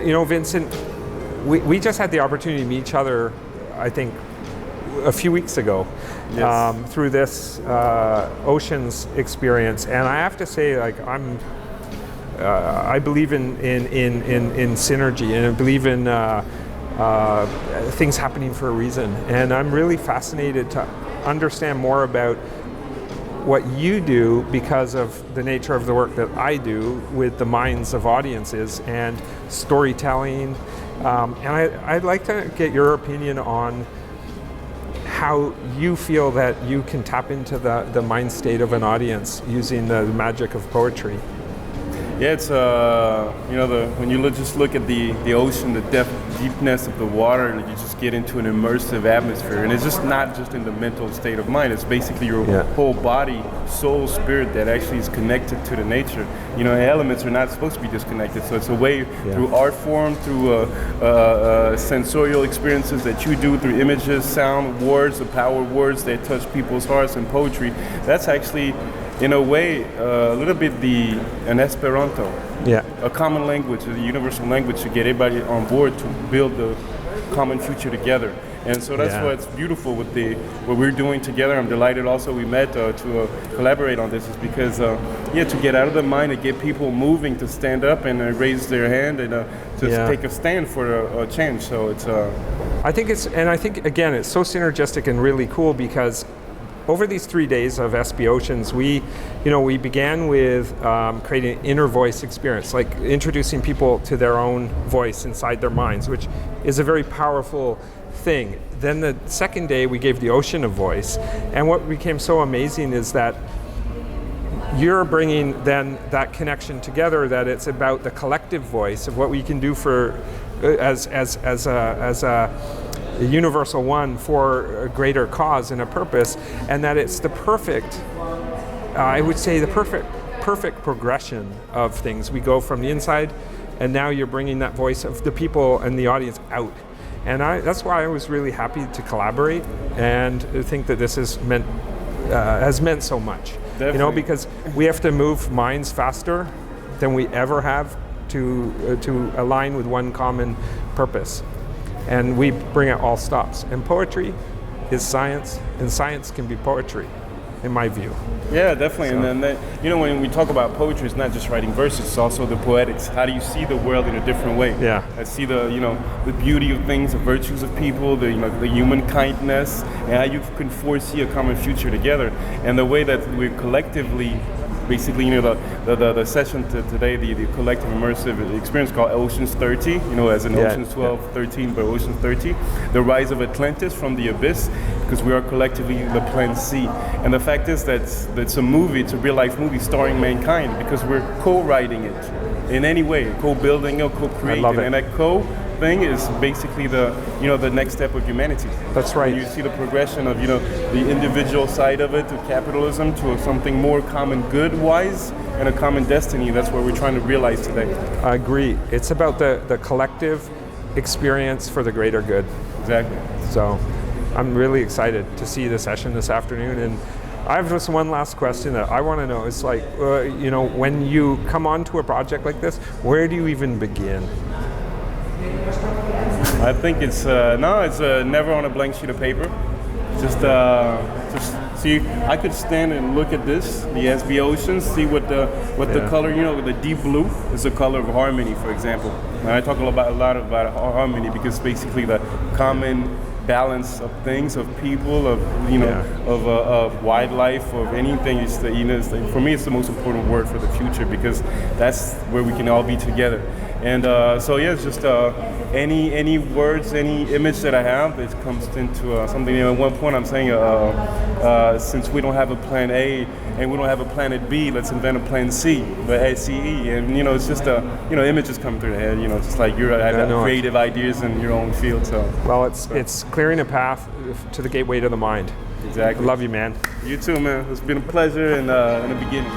Yeah, Vincent, we just had the opportunity to meet each other, I think, a few weeks ago. Yes. Through this oceans experience, and I have to say, like, I believe in synergy, and I believe in things happening for a reason, and I'm really fascinated to understand more about what you do because of the nature of the work that I do with the minds of audiences and storytelling, and I'd like to get your opinion on how you feel that you can tap into the mind state of an audience using the magic of poetry. Yeah, it's when you just look at the ocean, the deepness of the water, you just get into an immersive atmosphere, and it's just not just in the mental state of mind. It's basically your whole body, soul, spirit that actually is connected to the nature. Elements are not supposed to be disconnected, so it's a way through art form, through sensorial experiences that you do through images, sound, words, the power of words that touch people's hearts, and poetry. That's actually, in a way, a little bit an Esperanto, a common language, a universal language to get everybody on board to build the common future together. And so that's what's beautiful with what we're doing together. I'm delighted also we met to collaborate on this, is because to get out of the mind and get people moving, to stand up and raise their hand and to take a stand for a change. So it's I think again it's so synergistic and really cool, because over these 3 days of SB Oceans, we began with creating an inner voice experience, like introducing people to their own voice inside their minds, which is a very powerful thing. Then the second day, we gave the ocean a voice, and what became so amazing is that you're bringing then that connection together, that it's about the collective voice of what we can do for as a universal one for a greater cause and a purpose, and that it's the perfect, I would say, the perfect progression of things. We go from the inside, and now you're bringing that voice of the people and the audience out. And that's why I was really happy to collaborate, and I think that this has meant so much. Definitely. Because we have to move minds faster than we ever have to align with one common purpose. And we bring it all stops. And poetry is science, and science can be poetry, in my view. Yeah, definitely. So. And then, when we talk about poetry, it's not just writing verses, it's also the poetics. How do you see the world in a different way? Yeah. I see the beauty of things, the virtues of people, the human kindness, and how you can foresee a common future together. And the way that we're collectively, basically, the session today, the collective immersive experience called Oceans 30, as in Oceans 12, 13, but Oceans 30, the rise of Atlantis from the abyss, because we are collectively the Plan C. And the fact is that it's a movie, it's a real life movie starring mankind, because we're co-writing it in any way, co-building it, co-creating. I love it. And that thing is basically the next step of humanity. That's right. And you see the progression of the individual side of it, to capitalism, to something more common good wise and a common destiny. That's what we're trying to realize today. I agree. It's about the collective experience for the greater good. Exactly. So I'm really excited to see the session this afternoon, and I have just one last question that I want to know. It's like, when you come onto a project like this, where do you even begin? I think it's never on a blank sheet of paper. Just see. I could stand and look at this, the SB Oceans, see what the color. The deep blue is the color of harmony, for example. And I talk a lot about harmony, because basically the common balance of things, of people, of wildlife, of anything. For me, it's the most important word for the future, because that's where we can all be together. And it's just any words, any image that I have, it comes into something. At one point, I'm saying, since we don't have a plan A and we don't have a planet B, let's invent a plan C, but ACE. And it's just images come through the head. Just like you have creative ideas in your own field. So it's clearing a path to the gateway to the mind. Exactly. I love you, man. You too, man. It's been a pleasure and in the beginning.